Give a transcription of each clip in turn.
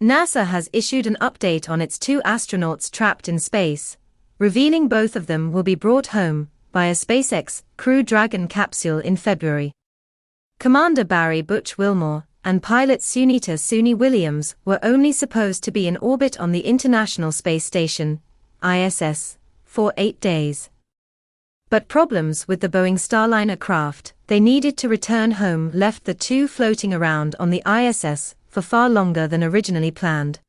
NASA has issued an update on its 2 astronauts trapped in space, revealing both of them will be brought home by a SpaceX Crew Dragon capsule in February. Commander Barry Butch Wilmore and pilot Sunita Suni Williams were only supposed to be in orbit on the International Space Station, ISS, for 8 days. But problems with the Boeing Starliner craft they needed to return home left the 2 floating around on the ISS for far longer than originally planned.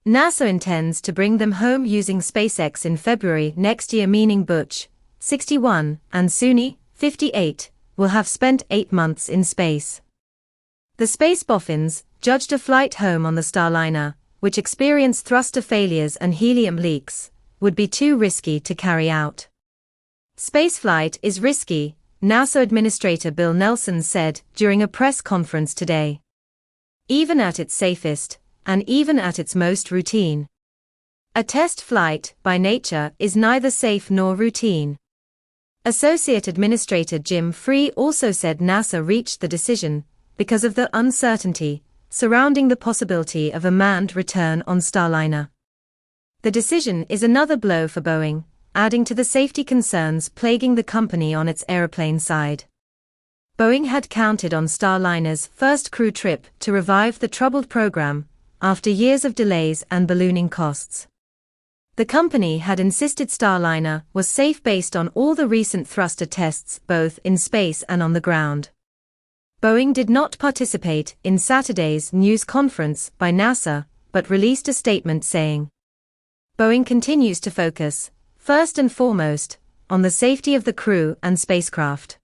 NASA intends to bring them home using SpaceX in February next year, meaning Butch, 61, and Suni, 58, will have spent 8 months in space. The space boffins judged a flight home on the Starliner, which experienced thruster failures and helium leaks, would be too risky to carry out. Spaceflight is risky, NASA Administrator Bill Nelson said during a press conference today. Even at its safest, and even at its most routine. A test flight, by nature, is neither safe nor routine. Associate Administrator Jim Free also said NASA reached the decision because of the uncertainty surrounding the possibility of a manned return on Starliner. The decision is another blow for Boeing, adding to the safety concerns plaguing the company on its aeroplane side. Boeing had counted on Starliner's first crew trip to revive the troubled program after years of delays and ballooning costs. The company had insisted Starliner was safe based on all the recent thruster tests both in space and on the ground. Boeing did not participate in Saturday's news conference by NASA, but released a statement saying, "Boeing continues to focus, first and foremost, on the safety of the crew and spacecraft.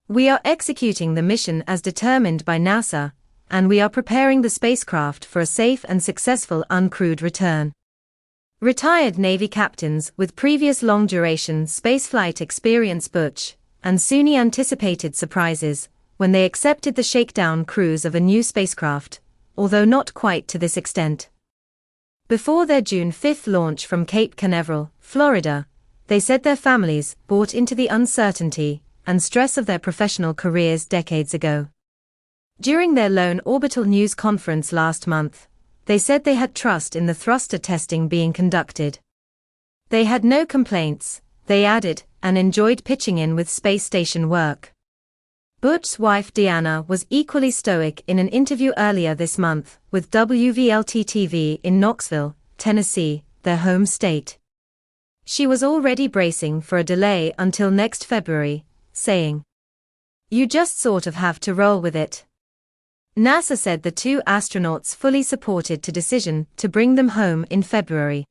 We are executing the mission as determined by NASA, and we are preparing the spacecraft for a safe and successful uncrewed return." Retired Navy captains with previous long-duration spaceflight experience Butch and Suni anticipated surprises when they accepted the shakedown cruise of a new spacecraft, although not quite to this extent. Before their June 5 launch from Cape Canaveral, Florida, they said their families bought into the uncertainty and stress of their professional careers decades ago. During their lone orbital news conference last month, they said they had trust in the thruster testing being conducted. They had no complaints, they added, and enjoyed pitching in with space station work. Butch's wife Deanna was equally stoic in an interview earlier this month with WVLT-TV in Knoxville, Tennessee, their home state. She was already bracing for a delay until next February, saying, "You just sort of have to roll with it." NASA said the 2 astronauts fully supported the decision to bring them home in February.